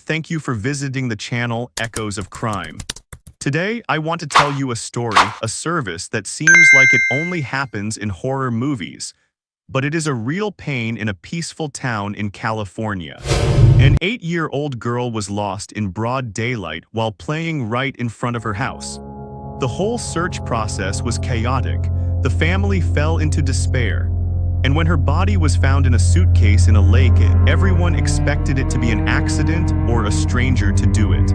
thank you for visiting the channel Echoes of Crime. Today, I want to tell you a story, a service that seems like it only happens in horror movies, but it is a real pain in a peaceful town in California. An 8-year-old girl was lost in broad daylight while playing right in front of her house. The whole search process was chaotic. The family fell into despair. And when her body was found in a suitcase in a lake, everyone expected it to be an accident or a stranger to do it.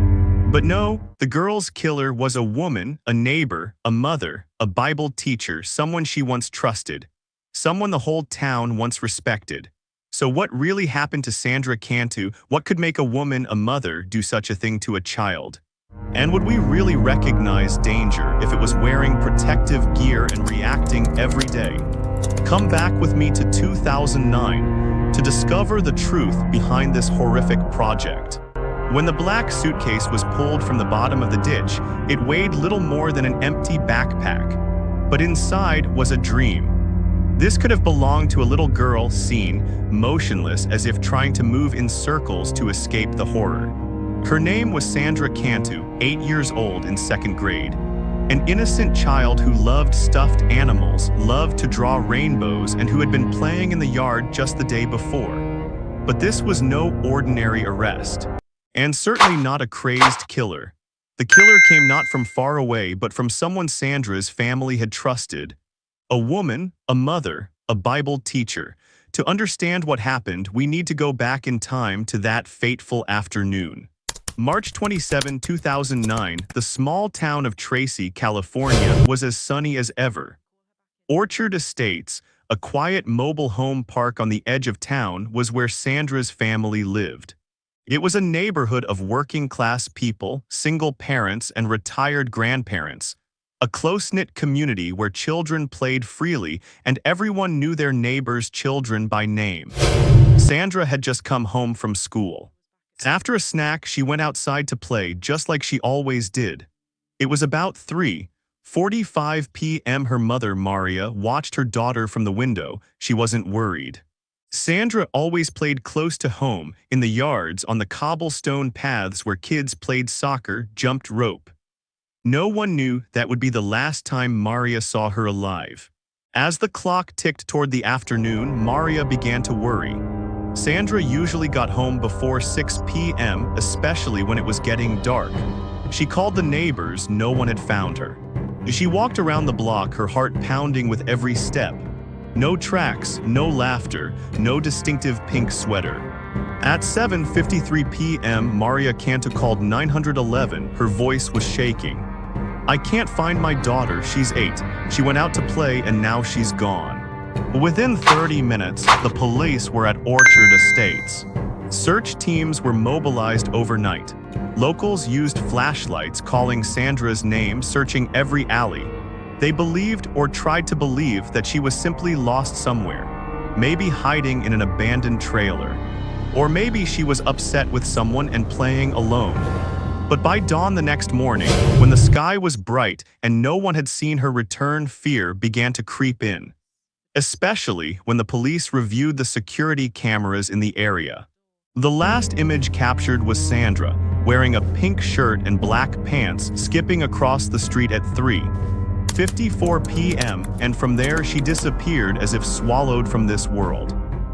But no, the girl's killer was a woman, a neighbor, a mother, a Bible teacher, someone she once trusted, someone the whole town once respected. So what really happened to Sandra Cantu? What could make a woman, a mother, do such a thing to a child? And would we really recognize danger if it was wearing protective gear and reacting every day? Come back with me to 2009 to discover the truth behind this horrific project. When the black suitcase was pulled from the bottom of the ditch, it weighed little more than an empty backpack. But inside was a dream. This could have belonged to a little girl seen, motionless as if trying to move in circles to escape the horror. Her name was Sandra Cantu, 8 years old in 2nd grade. An innocent child who loved stuffed animals, loved to draw rainbows, and who had been playing in the yard just the day before. But this was no ordinary arrest. And certainly not a crazed killer. The killer came not from far away, but from someone Sandra's family had trusted. A woman, a mother, a Bible teacher. To understand what happened, we need to go back in time to that fateful afternoon. March 27, 2009, the small town of Tracy, California, was as sunny as ever. Orchard Estates, a quiet mobile home park on the edge of town, was where Sandra's family lived. It was a neighborhood of working-class people, single parents, and retired grandparents. A close-knit community where children played freely and everyone knew their neighbors' children by name. Sandra had just come home from school. After a snack, she went outside to play just like she always did. It was about 3:45 p.m. Her mother, Maria, watched her daughter from the window. She wasn't worried. Sandra always played close to home, in the yards, on the cobblestone paths where kids played soccer, jumped rope. No one knew that would be the last time Maria saw her alive. As the clock ticked toward the afternoon, Maria began to worry. Sandra usually got home before 6 p.m., especially when it was getting dark. She called the neighbors. No one had found her. She walked around the block, her heart pounding with every step. No tracks, no laughter, no distinctive pink sweater. At 7:53 p.m., Maria Cantu called 911. Her voice was shaking. "I can't find my daughter. She's 8. She went out to play and now she's gone." Within 30 minutes, the police were at Orchard Estates. Search teams were mobilized overnight. Locals used flashlights calling Sandra's name, searching every alley. They believed, or tried to believe, that she was simply lost somewhere, maybe hiding in an abandoned trailer. Or maybe she was upset with someone and playing alone. But by dawn the next morning, when the sky was bright and no one had seen her return, fear began to creep in. Especially when the police reviewed the security cameras in the area. The last image captured was Sandra, wearing a pink shirt and black pants, skipping across the street at 3:54 p.m., and from there she disappeared as if swallowed from this world.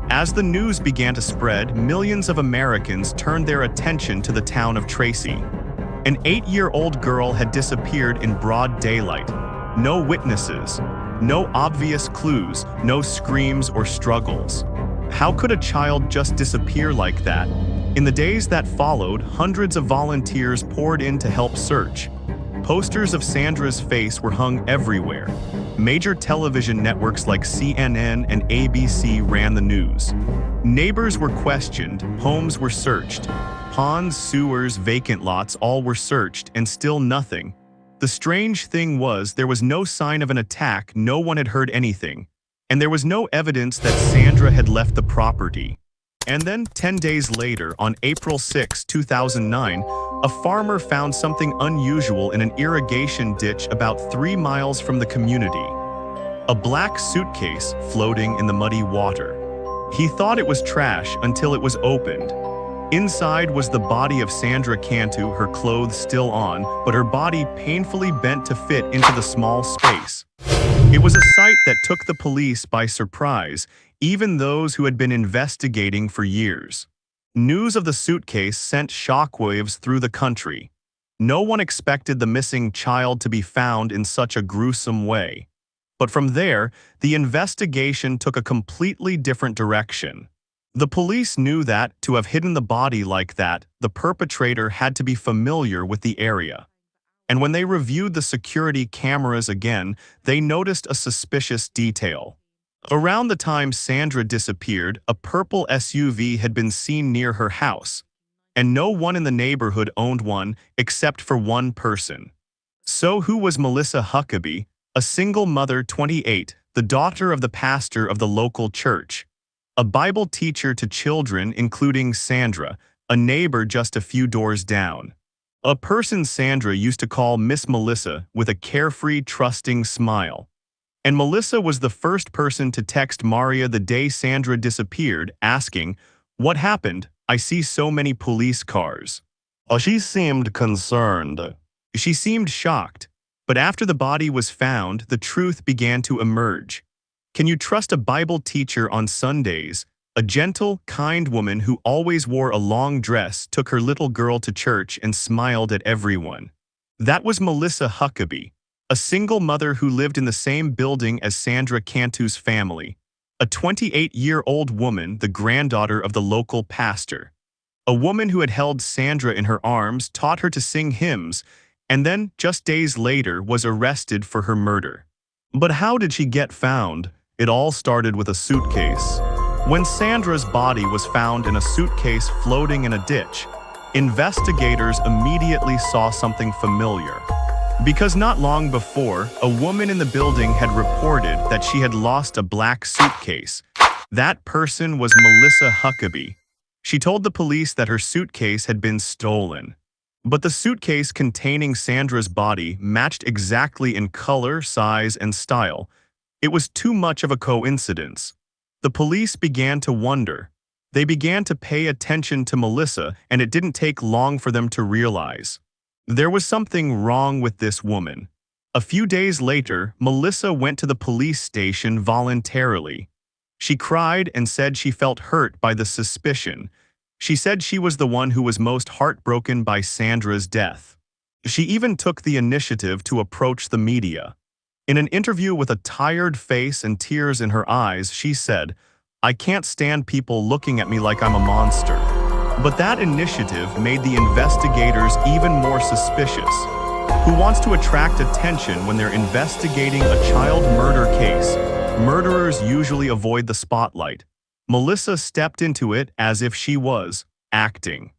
As the news began to spread, millions of Americans turned their attention to the town of Tracy. An 8-year-old girl had disappeared in broad daylight. No witnesses. No obvious clues, no screams or struggles. How could a child just disappear like that? In the days that followed, hundreds of volunteers poured in to help search. Posters of Sandra's face were hung everywhere. Major television networks like CNN and ABC ran the news. Neighbors were questioned, homes were searched. Ponds, sewers, vacant lots, all were searched, and still nothing. The strange thing was, there was no sign of an attack, no one had heard anything, and there was no evidence that Sandra had left the property. And then, 10 days later, on April 6, 2009, a farmer found something unusual in an irrigation ditch about 3 miles from the community. A black suitcase floating in the muddy water. He thought it was trash until it was opened. Inside was the body of Sandra Cantu, her clothes still on, but her body painfully bent to fit into the small space. It was a sight that took the police by surprise, even those who had been investigating for years. News of the suitcase sent shockwaves through the country. No one expected the missing child to be found in such a gruesome way. But from there, the investigation took a completely different direction. The police knew that, to have hidden the body like that, the perpetrator had to be familiar with the area. And when they reviewed the security cameras again, they noticed a suspicious detail. Around the time Sandra disappeared, a purple SUV had been seen near her house, and no one in the neighborhood owned one except for one person. So who was Melissa Huckabee, a single mother, 28, the daughter of the pastor of the local church, a Bible teacher to children including Sandra, a neighbor just a few doors down? A person Sandra used to call Miss Melissa with a carefree, trusting smile. And Melissa was the first person to text Maria the day Sandra disappeared, asking, "What happened? I see so many police cars." She seemed concerned. She seemed shocked. But after the body was found, the truth began to emerge. Can you trust a Bible teacher on Sundays? A gentle, kind woman who always wore a long dress took her little girl to church and smiled at everyone. That was Melissa Huckabee, a single mother who lived in the same building as Sandra Cantu's family, a 28-year-old woman, the granddaughter of the local pastor, a woman who had held Sandra in her arms, taught her to sing hymns, and then, just days later, was arrested for her murder. But how did she get found? It all started with a suitcase. When Sandra's body was found in a suitcase floating in a ditch, investigators immediately saw something familiar. Because not long before, a woman in the building had reported that she had lost a black suitcase. That person was Melissa Huckabee. She told the police that her suitcase had been stolen. But the suitcase containing Sandra's body matched exactly in color, size, and style. It was too much of a coincidence. The police began to wonder. They began to pay attention to Melissa, and it didn't take long for them to realize there was something wrong with this woman. A few days later, Melissa went to the police station voluntarily. She cried and said she felt hurt by the suspicion. She said she was the one who was most heartbroken by Sandra's death. She even took the initiative to approach the media. In an interview with a tired face and tears in her eyes, she said, "I can't stand people looking at me like I'm a monster." But that initiative made the investigators even more suspicious. Who wants to attract attention when they're investigating a child murder case? Murderers usually avoid the spotlight. Melissa stepped into it as if she was acting.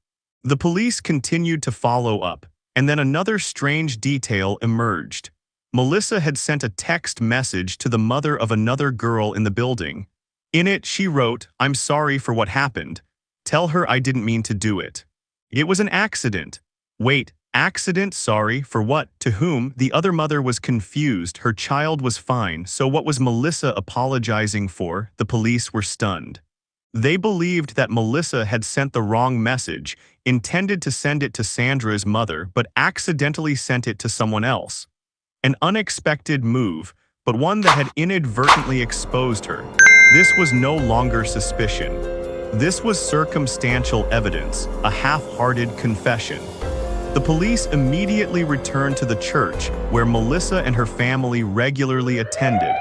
The police continued to follow up, and then another strange detail emerged. Melissa had sent a text message to the mother of another girl in the building. In it, she wrote, "I'm sorry for what happened. Tell her I didn't mean to do it. It was an accident." Wait, accident? Sorry, for what? To whom? The other mother was confused. Her child was fine, so what was Melissa apologizing for? The police were stunned. They believed that Melissa had sent the wrong message, intended to send it to Sandra's mother, but accidentally sent it to someone else. An unexpected move, but one that had inadvertently exposed her. This was no longer suspicion. This was circumstantial evidence, a half-hearted confession. The police immediately returned to the church, where Melissa and her family regularly attended.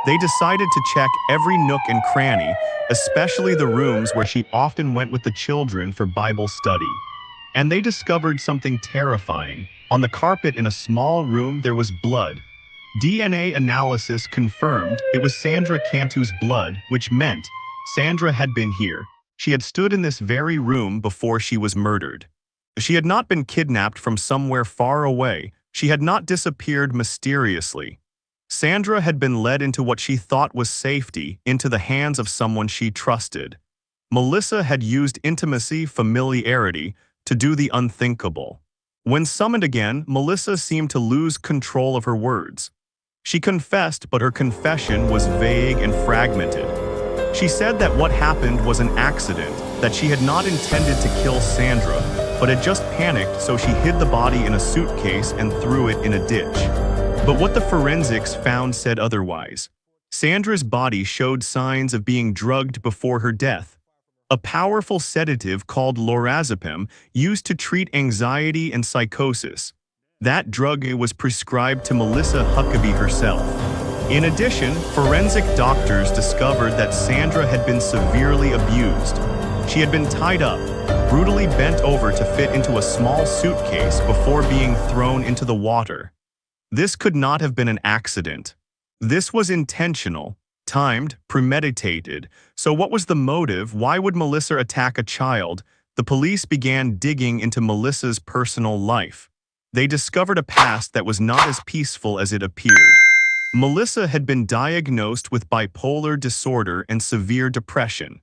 They decided to check every nook and cranny, especially the rooms where she often went with the children for Bible study. And they discovered something terrifying. On the carpet in a small room there was blood. DNA analysis confirmed it was Sandra Cantu's blood, which meant Sandra had been here. She had stood in this very room before she was murdered. She had not been kidnapped from somewhere far away. She had not disappeared mysteriously. Sandra had been led into what she thought was safety, into the hands of someone she trusted. Melissa had used intimacy, familiarity, to do the unthinkable. When summoned again, Melissa seemed to lose control of her words. She confessed, but her confession was vague and fragmented. She said that what happened was an accident, that she had not intended to kill Sandra, but had just panicked, so she hid the body in a suitcase and threw it in a ditch. But what the forensics found said otherwise. Sandra's body showed signs of being drugged before her death. A powerful sedative called lorazepam used to treat anxiety and psychosis. That drug was prescribed to Melissa Huckabee herself. In addition, forensic doctors discovered that Sandra had been severely abused. She had been tied up, brutally bent over to fit into a small suitcase before being thrown into the water. This could not have been an accident. This was intentional, timed, premeditated. So what was the motive? Why would Melissa attack a child? The police began digging into Melissa's personal life. They discovered a past that was not as peaceful as it appeared. Melissa had been diagnosed with bipolar disorder and severe depression.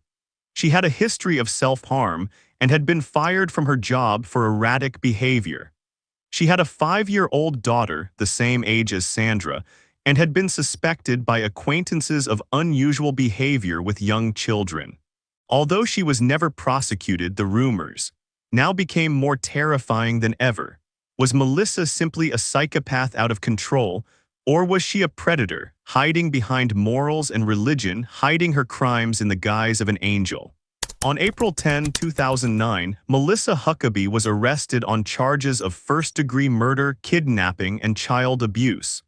She had a history of self-harm and had been fired from her job for erratic behavior. She had a 5-year-old daughter, the same age as Sandra, and had been suspected by acquaintances of unusual behavior with young children. Although she was never prosecuted, the rumors now became more terrifying than ever. Was Melissa simply a psychopath out of control, or was she a predator, hiding behind morals and religion, hiding her crimes in the guise of an angel? On April 10, 2009, Melissa Huckabee was arrested on charges of first-degree murder, kidnapping, and child abuse.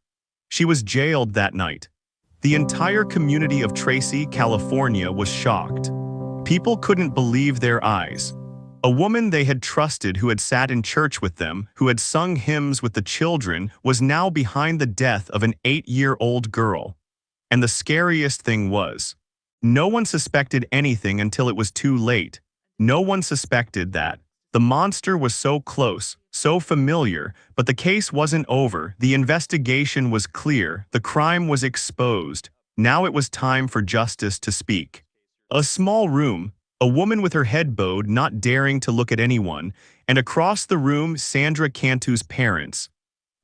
She was jailed that night. The entire community of Tracy, California was shocked. People couldn't believe their eyes. A woman they had trusted, who had sat in church with them, who had sung hymns with the children, was now behind the death of an 8-year-old girl. And the scariest thing was, no one suspected anything until it was too late. No one suspected that the monster was so close, so familiar, but the case wasn't over. The investigation was clear. The crime was exposed. Now it was time for justice to speak. A small room, a woman with her head bowed, not daring to look at anyone, and across the room, Sandra Cantu's parents.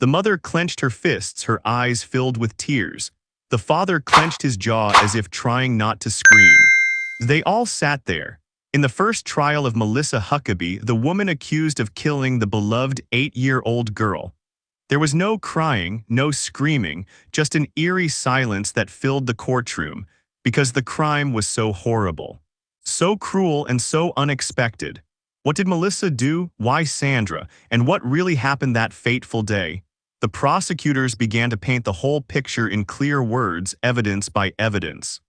The mother clenched her fists, her eyes filled with tears. The father clenched his jaw as if trying not to scream. They all sat there. In the first trial of Melissa Huckabee, the woman accused of killing the beloved 8-year-old girl. There was no crying, no screaming, just an eerie silence that filled the courtroom, because the crime was so horrible, so cruel, and so unexpected. What did Melissa do? Why Sandra? And what really happened that fateful day? The prosecutors began to paint the whole picture in clear words, evidence by evidence.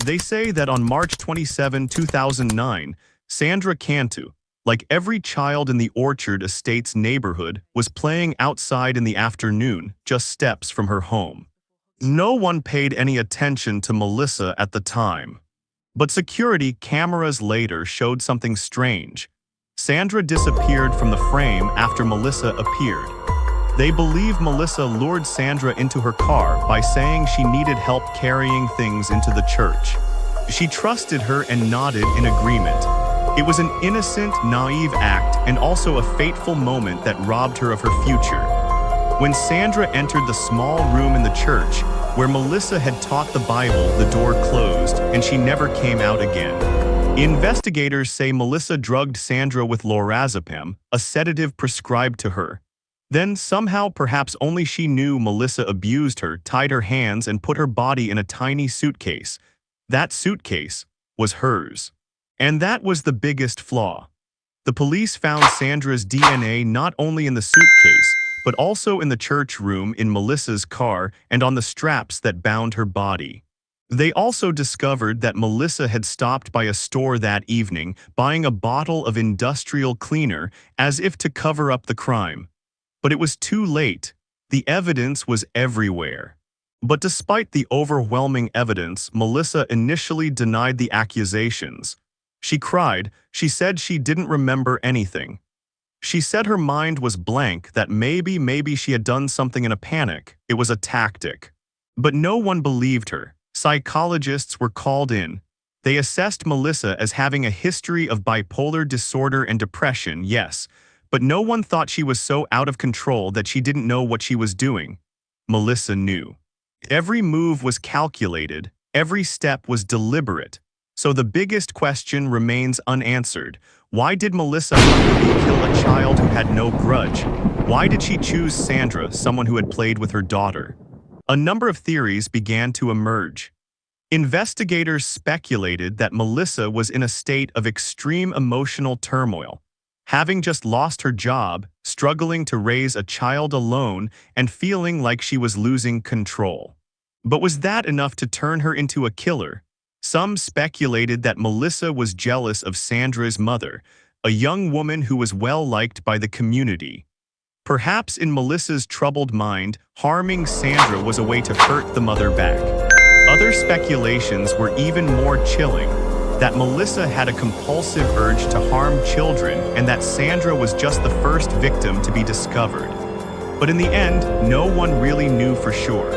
They say that on March 27, 2009, Sandra Cantu, like every child in the Orchard Estates neighborhood, was playing outside in the afternoon, just steps from her home. No one paid any attention to Melissa at the time. But security cameras later showed something strange. Sandra disappeared from the frame after Melissa appeared. They believe Melissa lured Sandra into her car by saying she needed help carrying things into the church. She trusted her and nodded in agreement. It was an innocent, naive act and also a fateful moment that robbed her of her future. When Sandra entered the small room in the church where Melissa had taught the Bible, the door closed and she never came out again. Investigators say Melissa drugged Sandra with lorazepam, a sedative prescribed to her. Then somehow, perhaps only she knew, Melissa abused her, tied her hands, and put her body in a tiny suitcase. That suitcase was hers. And that was the biggest flaw. The police found Sandra's DNA not only in the suitcase, but also in the church room, in Melissa's car, and on the straps that bound her body. They also discovered that Melissa had stopped by a store that evening, buying a bottle of industrial cleaner as if to cover up the crime. But it was too late. The evidence was everywhere. But despite the overwhelming evidence, Melissa initially denied the accusations. She cried. She said she didn't remember anything. She said her mind was blank, that maybe she had done something in a panic. It was a tactic. But no one believed her. Psychologists were called in. They assessed Melissa as having a history of bipolar disorder and depression, yes, but no one thought she was so out of control that she didn't know what she was doing. Melissa knew. Every move was calculated, every step was deliberate. So the biggest question remains unanswered. Why did Melissa Huckabee kill a child who had no grudge? Why did she choose Sandra, someone who had played with her daughter? A number of theories began to emerge. Investigators speculated that Melissa was in a state of extreme emotional turmoil, having just lost her job, struggling to raise a child alone, and feeling like she was losing control. But was that enough to turn her into a killer? Some speculated that Melissa was jealous of Sandra's mother, a young woman who was well-liked by the community. Perhaps in Melissa's troubled mind, harming Sandra was a way to hurt the mother back. Other speculations were even more chilling, that Melissa had a compulsive urge to harm children and that Sandra was just the first victim to be discovered. But in the end, no one really knew for sure.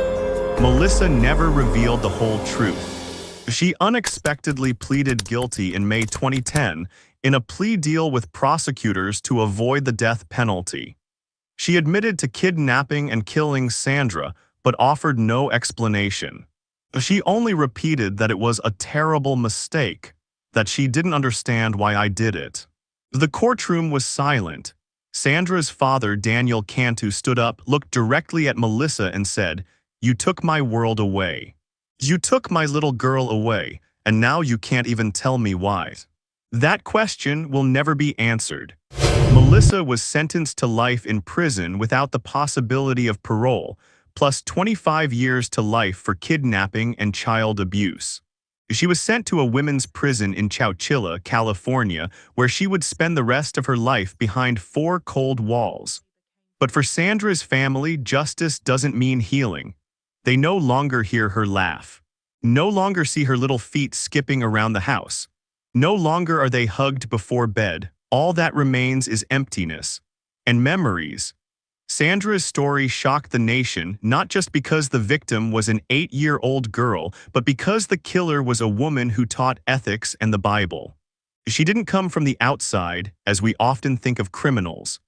Melissa never revealed the whole truth. She unexpectedly pleaded guilty in May 2010 in a plea deal with prosecutors to avoid the death penalty. She admitted to kidnapping and killing Sandra, but offered no explanation. She only repeated that it was a terrible mistake, that she didn't understand why I did it. The courtroom was silent. Sandra's father, Daniel Cantu, stood up, looked directly at Melissa and said, "You took my world away. You took my little girl away, and now you can't even tell me why." That question will never be answered. Melissa was sentenced to life in prison without the possibility of parole, plus 25 years to life for kidnapping and child abuse. She was sent to a women's prison in Chowchilla, California, where she would spend the rest of her life behind 4 cold walls. But for Sandra's family, justice doesn't mean healing. They no longer hear her laugh. No longer see her little feet skipping around the house. No longer are they hugged before bed. All that remains is emptiness and memories. Sandra's story shocked the nation, not just because the victim was an 8-year-old girl, but because the killer was a woman who taught ethics and the Bible. She didn't come from the outside, as we often think of criminals.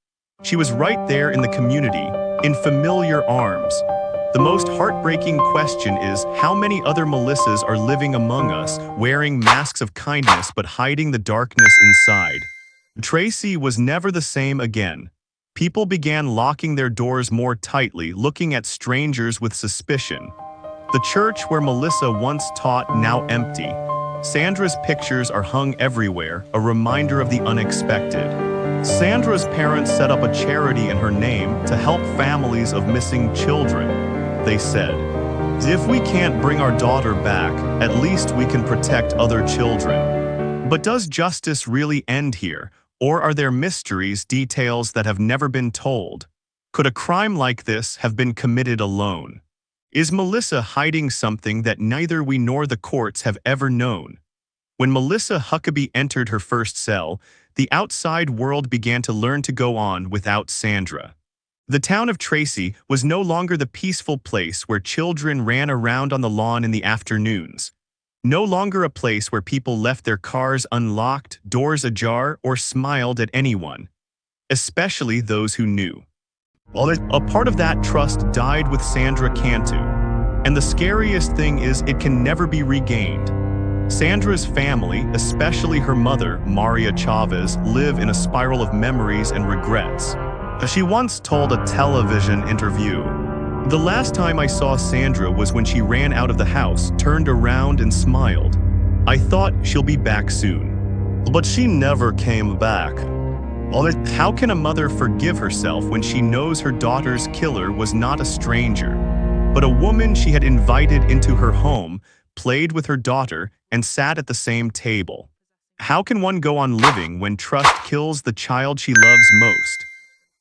She was right there in the community, in familiar arms. The most heartbreaking question is, how many other Melissas are living among us, wearing masks of kindness but hiding the darkness inside? Tracy was never the same again. People began locking their doors more tightly, looking at strangers with suspicion. The church where Melissa once taught, now empty. Sandra's pictures are hung everywhere, a reminder of the unexpected. Sandra's parents set up a charity in her name to help families of missing children. They said, "If we can't bring our daughter back, at least we can protect other children." But does justice really end here? Or are there mysteries, details that have never been told? Could a crime like this have been committed alone? Is Melissa hiding something that neither we nor the courts have ever known? When Melissa Huckabee entered her first cell, the outside world began to learn to go on without Sandra. The town of Tracy was no longer the peaceful place where children ran around on the lawn in the afternoons. No longer a place where people left their cars unlocked, doors ajar, or smiled at anyone, especially those who knew. A part of that trust died with Sandra Cantu, and the scariest thing is it can never be regained. Sandra's family, especially her mother, Maria Chavez, live in a spiral of memories and regrets. She once told a television interview, "The last time I saw Sandra was when she ran out of the house, turned around and smiled. I thought she'll be back soon. But she never came back." How can a mother forgive herself when she knows her daughter's killer was not a stranger, but a woman she had invited into her home, played with her daughter, and sat at the same table? How can one go on living when trust kills the child she loves most?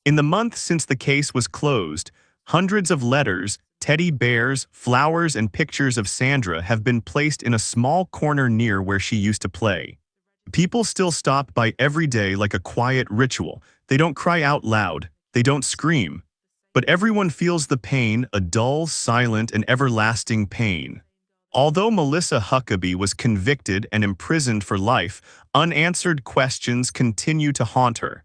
In the month since the case was closed, hundreds of letters, teddy bears, flowers, and pictures of Sandra have been placed in a small corner near where she used to play. People still stop by every day like a quiet ritual. They don't cry out loud. They don't scream. But everyone feels the pain, a dull, silent, and everlasting pain. Although Melissa Huckabee was convicted and imprisoned for life, unanswered questions continue to haunt her.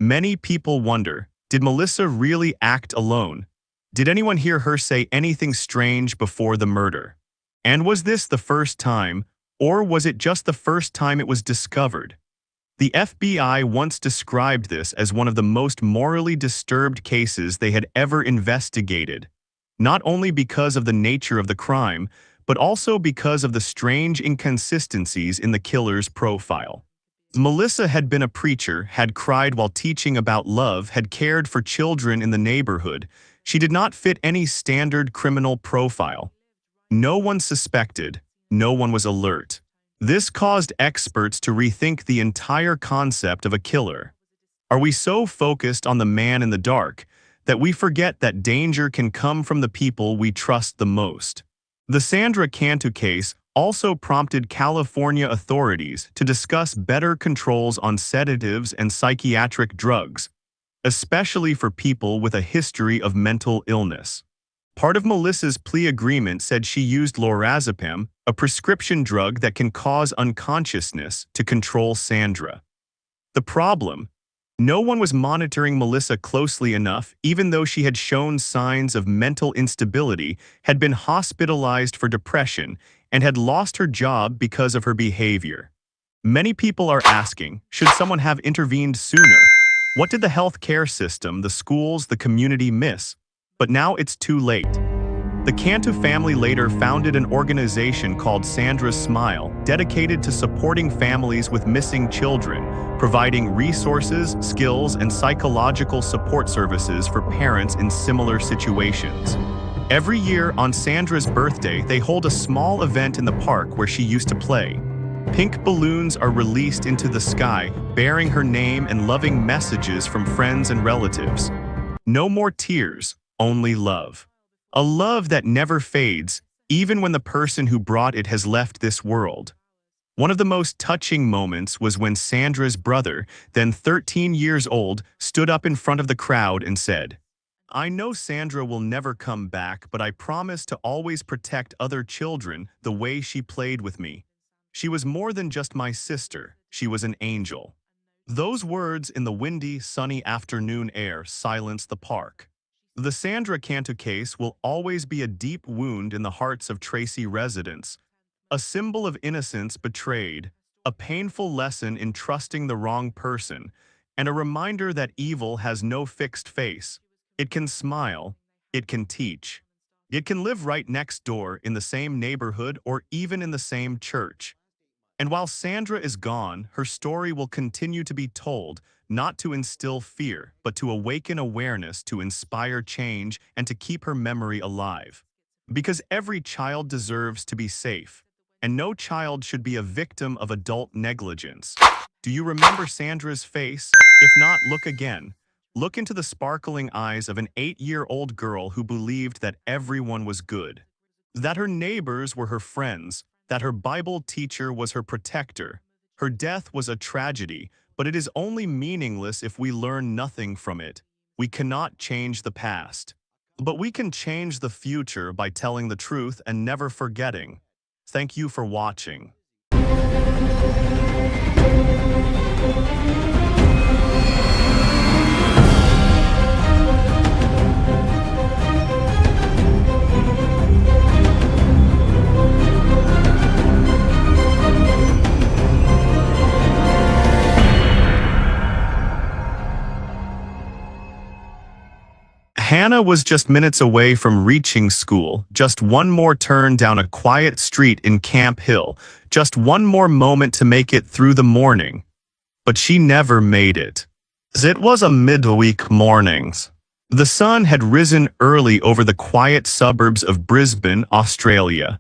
Many people wonder, did Melissa really act alone? Did anyone hear her say anything strange before the murder? And was this the first time, Or was it just the first time it was discovered? The FBI once described this as one of the most morally disturbed cases they had ever investigated, not only because of the nature of the crime, but also because of the strange inconsistencies in the killer's profile. Melissa had been a preacher, had cried while teaching about love, had cared for children in the neighborhood. She did not fit any standard criminal profile. No one suspected, no one was alert. This caused experts to rethink the entire concept of a killer. Are we so focused on the man in the dark that we forget that danger can come from the people we trust the most? The Sandra Cantu case also prompted California authorities to discuss better controls on sedatives and psychiatric drugs, especially for people with a history of mental illness. Part of Melissa's plea agreement said she used lorazepam, a prescription drug that can cause unconsciousness, to control Sandra. The problem? No one was monitoring Melissa closely enough, even though she had shown signs of mental instability, had been hospitalized for depression, and had lost her job because of her behavior. Many people are asking, should someone have intervened sooner? What did the healthcare system, the schools, the community miss? But now it's too late. The Cantu family later founded an organization called Sandra's Smile, dedicated to supporting families with missing children, providing resources, skills, and psychological support services for parents in similar situations. Every year on Sandra's birthday, they hold a small event in the park where she used to play. Pink balloons are released into the sky, bearing her name and loving messages from friends and relatives. No more tears, only love. A love that never fades, even when the person who brought it has left this world. One of the most touching moments was when Sandra's brother, then 13 years old, stood up in front of the crowd and said, "I know Sandra will never come back, but I promise to always protect other children the way she played with me. She was more than just my sister, she was an angel." Those words in the windy, sunny afternoon air silenced the park. The Sandra Cantu case will always be a deep wound in the hearts of Tracy residents, a symbol of innocence betrayed, a painful lesson in trusting the wrong person, and a reminder that evil has no fixed face. It can smile, it can teach. It can live right next door in the same neighborhood or even in the same church. And while Sandra is gone, her story will continue to be told, not to instill fear, but to awaken awareness, to inspire change, and to keep her memory alive. Because every child deserves to be safe, and no child should be a victim of adult negligence. Do you remember Sandra's face? If not, look again. Look into the sparkling eyes of an 8-year-old girl who believed that everyone was good, that her neighbors were her friends, that her Bible teacher was her protector. Her death was a tragedy, but it is only meaningless if we learn nothing from it. We cannot change the past, but we can change the future by telling the truth and never forgetting. Thank you for watching. Hannah was just minutes away from reaching school, just one more turn down a quiet street in Camp Hill, just one more moment to make it through the morning. But she never made it. It was a midweek morning. The sun had risen early over the quiet suburbs of Brisbane, Australia.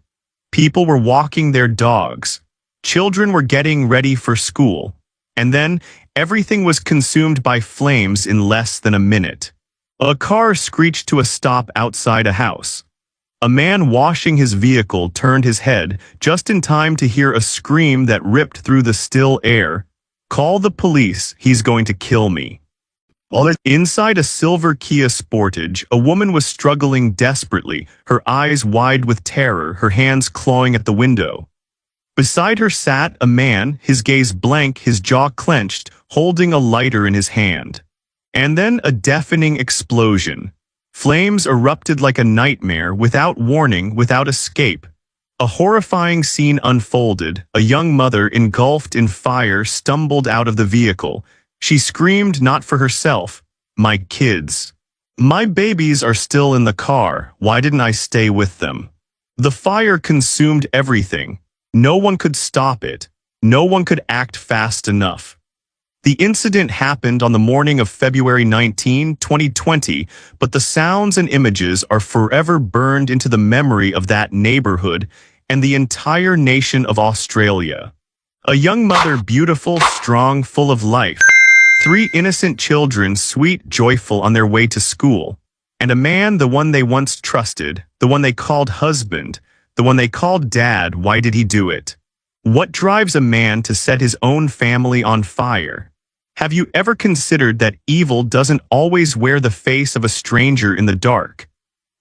People were walking their dogs. Children were getting ready for school. And then, everything was consumed by flames in less than a minute. A car screeched to a stop outside a house. A man washing his vehicle turned his head just in time to hear a scream that ripped through the still air. "Call the police, he's going to kill me." Inside a silver Kia Sportage, a woman was struggling desperately, her eyes wide with terror, her hands clawing at the window. Beside her sat a man, his gaze blank, his jaw clenched, holding a lighter in his hand. And then a deafening explosion. Flames erupted like a nightmare, without warning, without escape. A horrifying scene unfolded. A young mother engulfed in fire stumbled out of the vehicle. She screamed not for herself, "My kids. My babies are still in the car. Why didn't I stay with them?" The fire consumed everything. No one could stop it. No one could act fast enough. The incident happened on the morning of February 19, 2020, but the sounds and images are forever burned into the memory of that neighborhood and the entire nation of Australia. A young mother, beautiful, strong, full of life. 3 innocent children, sweet, joyful on their way to school. And a man, the one they once trusted, the one they called husband, the one they called dad. Why did he do it? What drives a man to set his own family on fire? Have you ever considered that evil doesn't always wear the face of a stranger in the dark,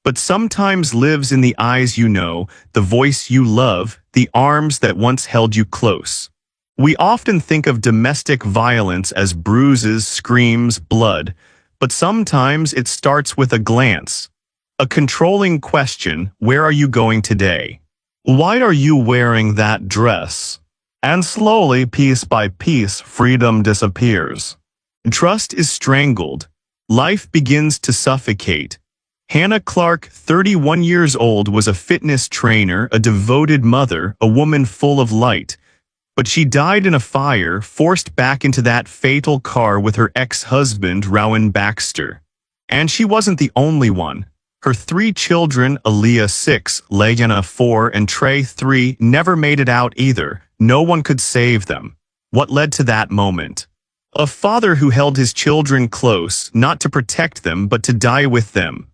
but sometimes lives in the eyes you know, the voice you love, the arms that once held you close? We often think of domestic violence as bruises, screams, blood, but sometimes it starts with a glance. A controlling question, "Where are you going today? Why are you wearing that dress?" And slowly, piece by piece, freedom disappears. Trust is strangled. Life begins to suffocate. Hannah Clark, 31 years old, was a fitness trainer, a devoted mother, a woman full of light. But she died in a fire, forced back into that fatal car with her ex-husband, Rowan Baxter. And she wasn't the only one. Her 3 children, Aaliyah 6, Leanna 4, and Trey 3, never made it out either. No one could save them. What led to that moment? A father who held his children close, not to protect them, but to die with them.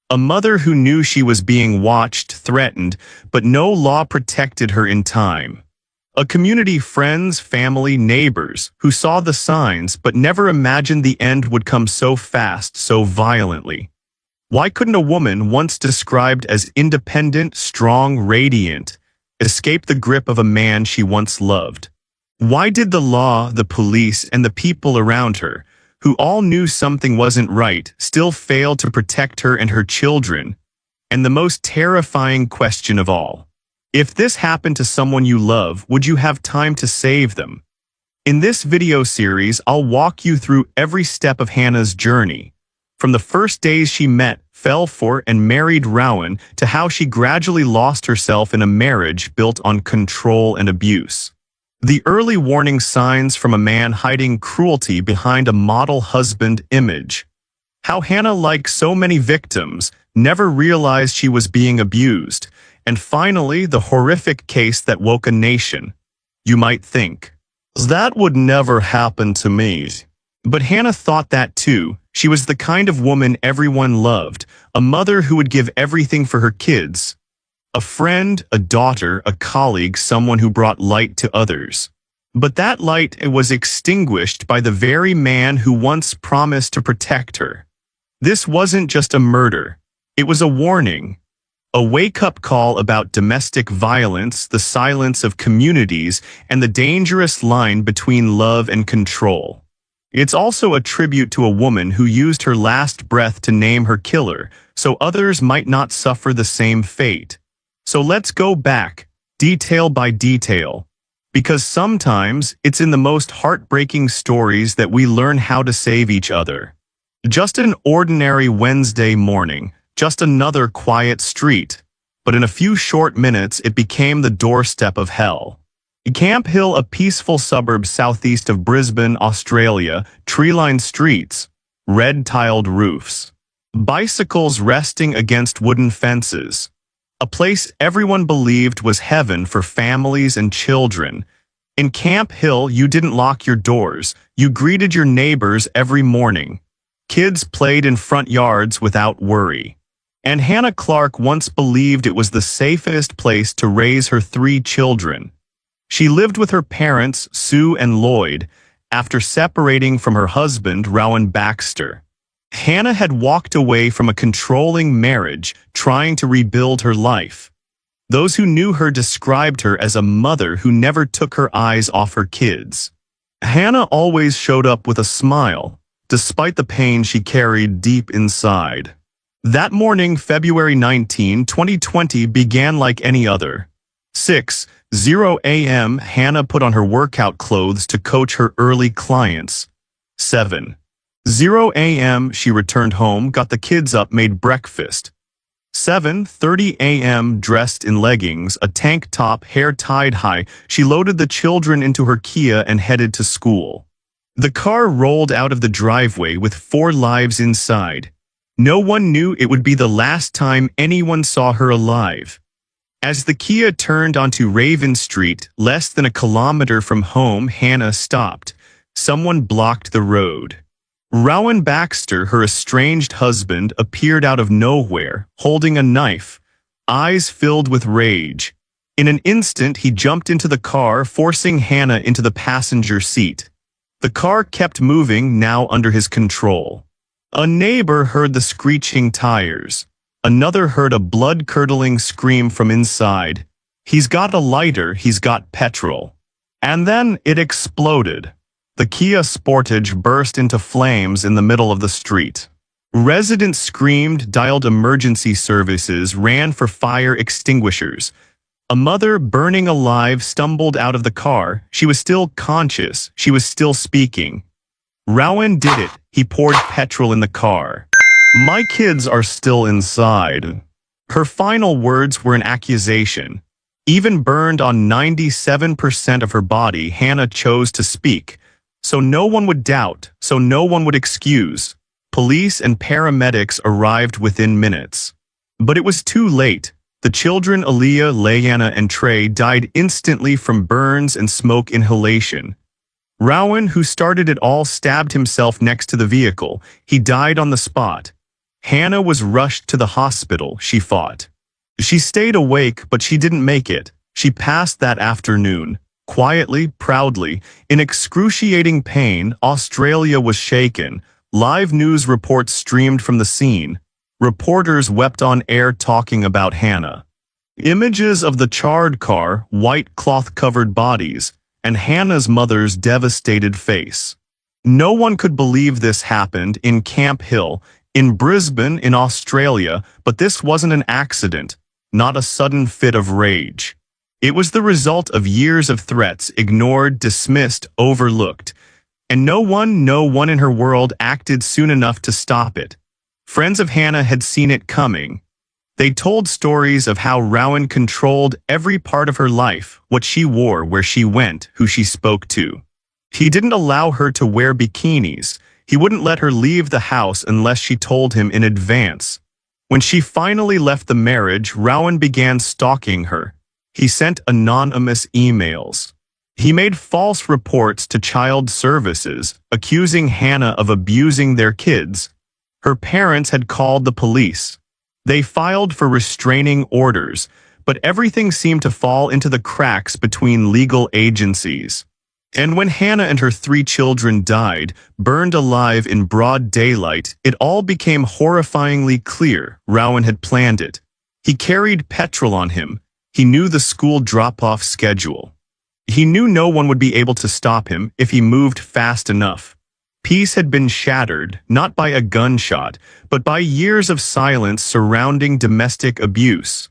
A mother who knew she was being watched, threatened, but no law protected her in time. A community, friends, family, neighbors, who saw the signs but never imagined the end would come so fast, so violently. Why couldn't a woman once described as independent, strong, radiant, escape the grip of a man she once loved? Why did the law, the police, and the people around her, who all knew something wasn't right, still fail to protect her and her children? And the most terrifying question of all, if this happened to someone you love, would you have time to save them? In this video series, I'll walk you through every step of Hannah's journey, from the first days she met, fell for, and married Rowan, to how she gradually lost herself in a marriage built on control and abuse. The early warning signs from a man hiding cruelty behind a model husband image. How Hannah, like so many victims, never realized she was being abused. And finally, the horrific case that woke a nation. You might think, that would never happen to me. But Hannah thought that too. She was the kind of woman everyone loved, a mother who would give everything for her kids. A friend, a daughter, a colleague, someone who brought light to others. But that light was extinguished by the very man who once promised to protect her. This wasn't just a murder. It was a warning. A wake-up call about domestic violence, the silence of communities, and the dangerous line between love and control. It's also a tribute to a woman who used her last breath to name her killer, so others might not suffer the same fate. So let's go back, detail by detail. Because sometimes, it's in the most heartbreaking stories that we learn how to save each other. Just an ordinary Wednesday morning, just another quiet street. But in a few short minutes, it became the doorstep of hell. Camp Hill, a peaceful suburb southeast of Brisbane, Australia, tree-lined streets, red-tiled roofs, bicycles resting against wooden fences. A place everyone believed was heaven for families and children. In Camp Hill, you didn't lock your doors. You greeted your neighbors every morning. Kids played in front yards without worry. And Hannah Clark once believed it was the safest place to raise her 3 children. She lived with her parents, Sue and Lloyd, after separating from her husband, Rowan Baxter. Hannah had walked away from a controlling marriage, trying to rebuild her life. Those who knew her described her as a mother who never took her eyes off her kids. Hannah always showed up with a smile, despite the pain she carried deep inside. That morning, February 19, 2020, began like any other. 6:00 a.m. Hannah put on her workout clothes to coach her early clients. 7:00 a.m. she returned home, got the kids up, made breakfast. 7:30 a.m. dressed in leggings, a tank top, hair tied high, she loaded the children into her Kia and headed to school. The car rolled out of the driveway with 4 lives inside. No one knew it would be the last time anyone saw her alive. As the Kia turned onto Raven Street, less than a kilometer from home, Hannah stopped. Someone blocked the road. Rowan Baxter, her estranged husband, appeared out of nowhere, holding a knife, eyes filled with rage. In an instant, he jumped into the car, forcing Hannah into the passenger seat. The car kept moving, now under his control. A neighbor heard the screeching tires. Another heard a blood-curdling scream from inside. "He's got a lighter, he's got petrol." And then it exploded. The Kia Sportage burst into flames in the middle of the street. Residents screamed, dialed emergency services, ran for fire extinguishers. A mother, burning alive, stumbled out of the car. She was still conscious. She was still speaking. Rowan did it. He poured petrol in the car. "My kids are still inside." Her final words were an accusation. Even burned on 97% of her body, Hannah chose to speak. So no one would doubt, so no one would excuse. Police and paramedics arrived within minutes. But it was too late. The children, Aaliyah, Leanna, and Trey, died instantly from burns and smoke inhalation. Rowan, who started it all, stabbed himself next to the vehicle. He died on the spot. Hannah was rushed to the hospital, she fought. She stayed awake, but she didn't make it. She passed that afternoon. Quietly, proudly, in excruciating pain, Australia was shaken. Live news reports streamed from the scene. Reporters wept on air talking about Hannah. Images of the charred car, white cloth-covered bodies, and Hannah's mother's devastated face. No one could believe this happened in Camp Hill, in Brisbane, in Australia, but this wasn't an accident, not a sudden fit of rage. It was the result of years of threats, ignored, dismissed, overlooked. And no one in her world acted soon enough to stop it. Friends of Hannah had seen it coming. They told stories of how Rowan controlled every part of her life, what she wore, where she went, who she spoke to. He didn't allow her to wear bikinis. He wouldn't let her leave the house unless she told him in advance. When she finally left the marriage, Rowan began stalking her. He sent anonymous emails. He made false reports to child services, accusing Hannah of abusing their kids. Her parents had called the police. They filed for restraining orders, but everything seemed to fall into the cracks between legal agencies. And when Hannah and her 3 children died, burned alive in broad daylight, it all became horrifyingly clear Rowan had planned it. He carried petrol on him. He knew the school drop-off schedule. He knew no one would be able to stop him if he moved fast enough. Peace had been shattered, not by a gunshot, but by years of silence surrounding domestic abuse.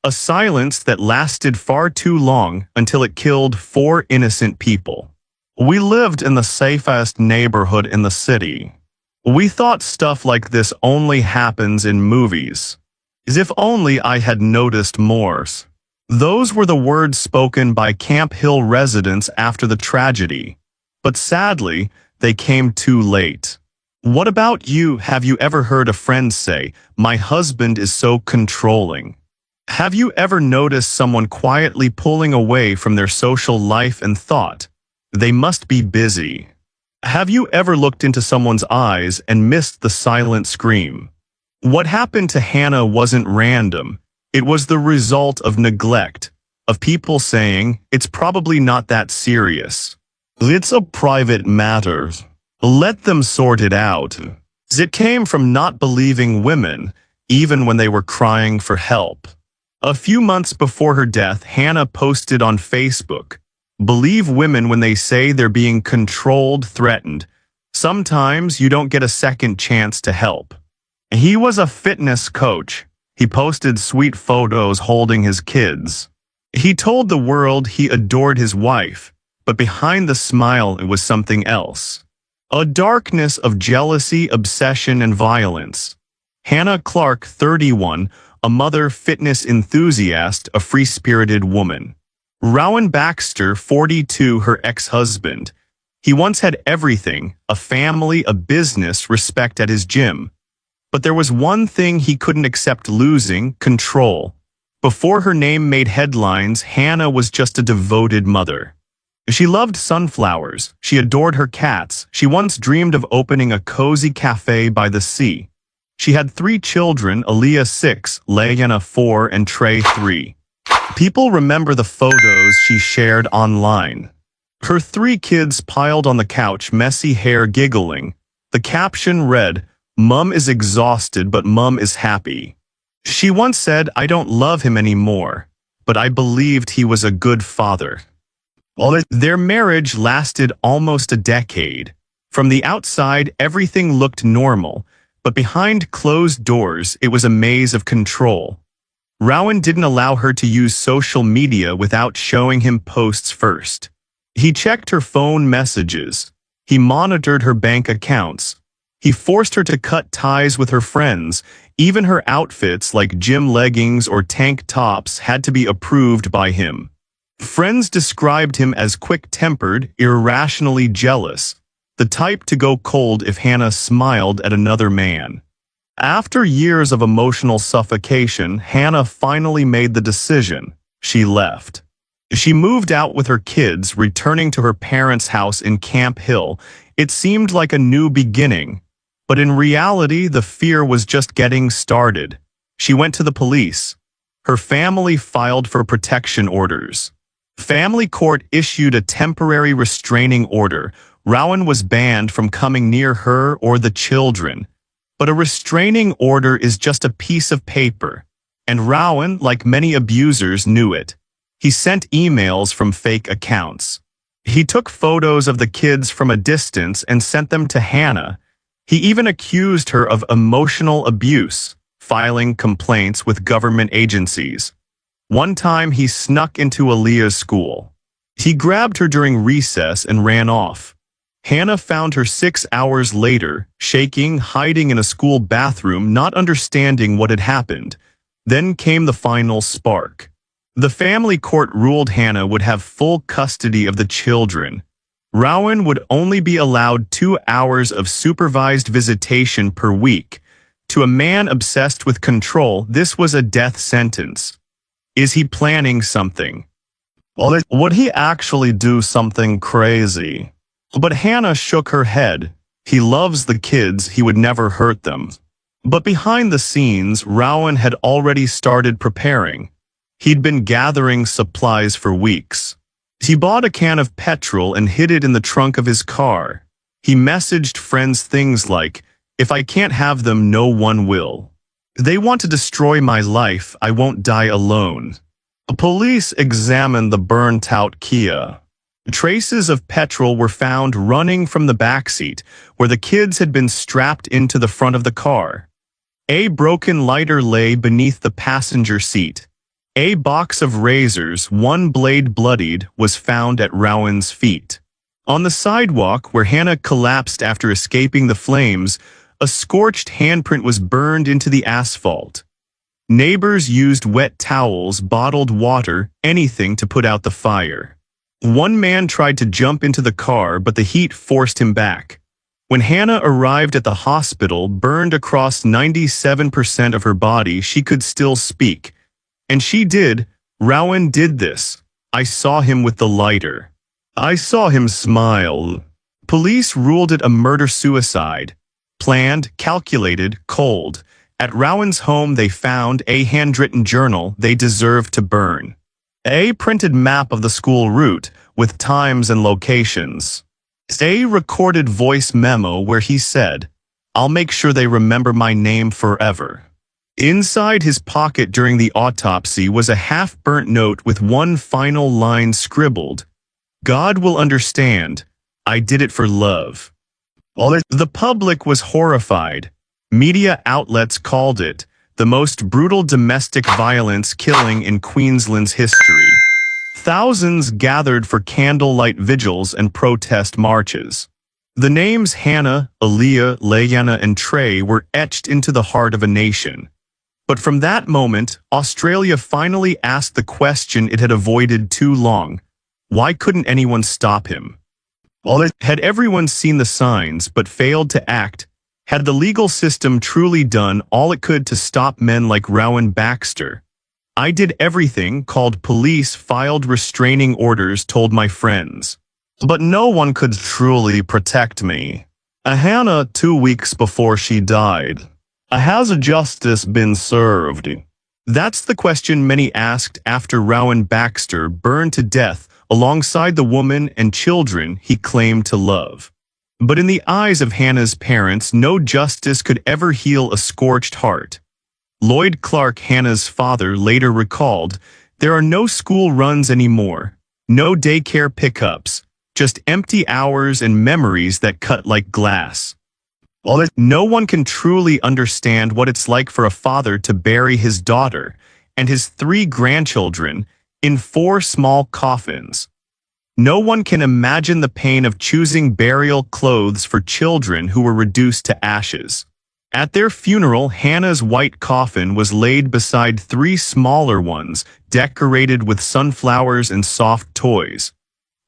A silence that lasted far too long until it killed 4 innocent people. "We lived in the safest neighborhood in the city. We thought stuff like this only happens in movies. As if only I had noticed more." Those were the words spoken by Camp Hill residents after the tragedy. But sadly, they came too late. What about you? Have you ever heard a friend say, "My husband is so controlling"? Have you ever noticed someone quietly pulling away from their social life and thought, "They must be busy"? Have you ever looked into someone's eyes and missed the silent scream? What happened to Hannah wasn't random. It was the result of neglect, of people saying, "It's probably not that serious. It's a private matter. Let them sort it out." It came from not believing women, even when they were crying for help. A few months before her death, Hannah posted on Facebook, "Believe women when they say they're being controlled, threatened. Sometimes you don't get a second chance to help." He was a fitness coach. He posted sweet photos holding his kids. He told the world he adored his wife, but behind the smile it was something else. A darkness of jealousy, obsession, and violence. Hannah Clark, 31, a mother, fitness enthusiast, a free-spirited woman. Rowan Baxter, 42, her ex-husband. He once had everything, a family, a business, respect at his gym. But there was one thing he couldn't accept losing: control. Before her name made headlines, Hannah was just a devoted mother. She loved sunflowers, she adored her cats, she once dreamed of opening a cozy cafe by the sea. She had 3 children: Aaliyah 6, Layana 4, and Trey 3. People remember the photos she shared online. Her 3 kids piled on the couch, messy hair, giggling. The caption read, "Mum is exhausted, but Mum is happy." She once said, "I don't love him anymore, but I believed he was a good father." Their marriage lasted almost a decade. From the outside, everything looked normal, but behind closed doors, it was a maze of control. Rowan didn't allow her to use social media without showing him posts first. He checked her phone messages. He monitored her bank accounts. He forced her to cut ties with her friends. Even her outfits, like gym leggings or tank tops, had to be approved by him. Friends described him as quick-tempered, irrationally jealous, the type to go cold if Hannah smiled at another man. After years of emotional suffocation, Hannah finally made the decision. She left. She moved out with her kids, returning to her parents' house in Camp Hill. It seemed like a new beginning. But in reality, the fear was just getting started. She went to the police. Her family filed for protection orders. Family court issued a temporary restraining order. Rowan was banned from coming near her or the children. But a restraining order is just a piece of paper. And Rowan, like many abusers, knew it. He sent emails from fake accounts. He took photos of the kids from a distance and sent them to Hannah. He even accused her of emotional abuse, filing complaints with government agencies. One time he snuck into Aaliyah's school. He grabbed her during recess and ran off. Hannah found her 6 hours later, shaking, hiding in a school bathroom, not understanding what had happened. Then came the final spark. The family court ruled Hannah would have full custody of the children. Rowan would only be allowed 2 hours of supervised visitation per week. To a man obsessed with control, this was a death sentence. Is he planning something? Would he actually do something crazy? But Hannah shook her head. He loves the kids, he would never hurt them. But behind the scenes, Rowan had already started preparing. He'd been gathering supplies for weeks. He bought a can of petrol and hid it in the trunk of his car. He messaged friends things like, "If I can't have them, no one will. They want to destroy my life, I won't die alone." Police examined the burnt-out Kia. Traces of petrol were found running from the backseat, where the kids had been strapped into the front of the car. A broken lighter lay beneath the passenger seat. A box of razors, one blade bloodied, was found at Rowan's feet. On the sidewalk where Hannah collapsed after escaping the flames, a scorched handprint was burned into the asphalt. Neighbors used wet towels, bottled water, anything to put out the fire. One man tried to jump into the car, but the heat forced him back. When Hannah arrived at the hospital, burned across 97% of her body, she could still speak. And she did. Rowan did this. I saw him with the lighter. I saw him smile. Police ruled it a murder-suicide. Planned, calculated, cold. At Rowan's home they found a handwritten journal they deserved to burn. A printed map of the school route, with times and locations. A recorded voice memo where he said, "I'll make sure they remember my name forever." Inside his pocket during the autopsy was a half-burnt note with one final line scribbled, "God will understand. I did it for love." The public was horrified. Media outlets called it the most brutal domestic violence killing in Queensland's history. Thousands gathered for candlelight vigils and protest marches. The names Hannah, Aaliyah, Layana, and Trey were etched into the heart of a nation. But from that moment, Australia finally asked the question it had avoided too long. Why couldn't anyone stop him? Had everyone seen the signs but failed to act? Had the legal system truly done all it could to stop men like Rowan Baxter? I did everything, called police, filed restraining orders, told my friends. But no one could truly protect me. Hannah, 2 weeks before she died. Has justice been served? That's the question many asked after Rowan Baxter burned to death alongside the woman and children he claimed to love. But in the eyes of Hannah's parents, no justice could ever heal a scorched heart. Lloyd Clark, Hannah's father, later recalled, "There are no school runs anymore, no daycare pickups, just empty hours and memories that cut like glass." No one can truly understand what it's like for a father to bury his daughter and his 3 grandchildren in 4 small coffins. No one can imagine the pain of choosing burial clothes for children who were reduced to ashes. At their funeral, Hannah's white coffin was laid beside 3 smaller ones, decorated with sunflowers and soft toys.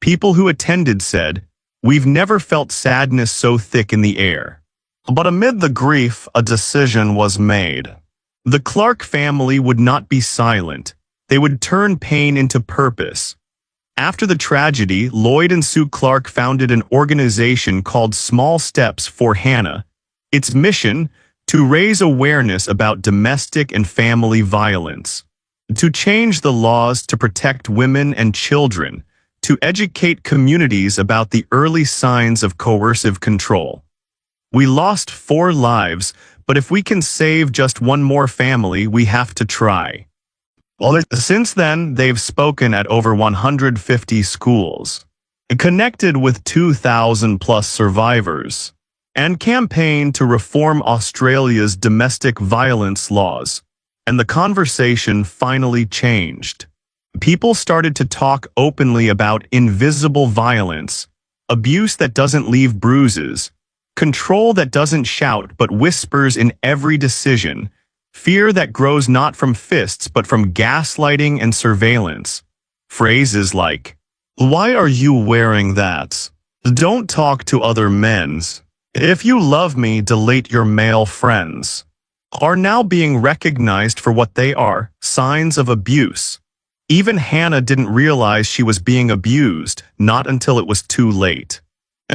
People who attended said, "We've never felt sadness so thick in the air." But amid the grief, a decision was made. The Clark family would not be silent. They would turn pain into purpose. After the tragedy, Lloyd and Sue Clark founded an organization called Small Steps for Hannah. Its mission, to raise awareness about domestic and family violence, to change the laws to protect women and children, to educate communities about the early signs of coercive control. We lost 4 lives, but if we can save just one more family, we have to try. Since then, they've spoken at over 150 schools, connected with 2,000 plus survivors, and campaigned to reform Australia's domestic violence laws. And the conversation finally changed. People started to talk openly about invisible violence, abuse that doesn't leave bruises, control that doesn't shout but whispers in every decision, fear that grows not from fists but from gaslighting and surveillance. Phrases like, "Why are you wearing that? Don't talk to other men's. If you love me, delete your male friends," are now being recognized for what they are, signs of abuse. Even Hannah didn't realize she was being abused, not until it was too late.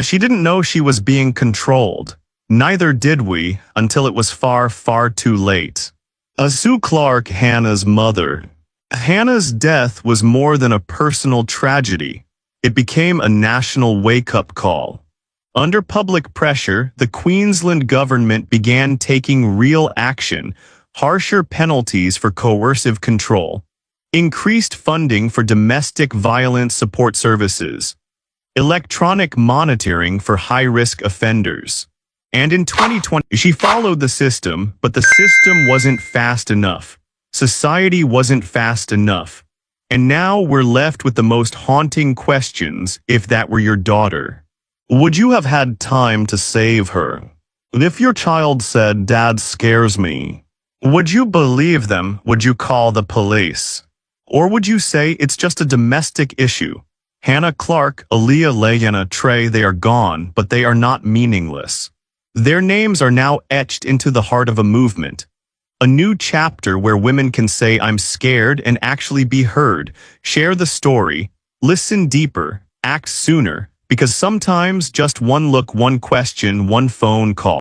She didn't know she was being controlled. Neither did we, until it was far, far too late. Sue Clark, Hannah's mother. Hannah's death was more than a personal tragedy. It became a national wake-up call. Under public pressure, the Queensland government began taking real action, harsher penalties for coercive control, increased funding for domestic violence support services, electronic monitoring for high-risk offenders. And in 2020, she followed the system, but the system wasn't fast enough. Society wasn't fast enough. And now we're left with the most haunting questions. If that were your daughter, would you have had time to save her? If your child said, "Dad scares me," would you believe them? Would you call the police? Or would you say it's just a domestic issue? Hannah Clark, Aaliyah, Layana, Trey, they are gone, but they are not meaningless. Their names are now etched into the heart of a movement. A new chapter where women can say, "I'm scared," and actually be heard. Share the story, listen deeper, act sooner, because sometimes just one look, one question, one phone call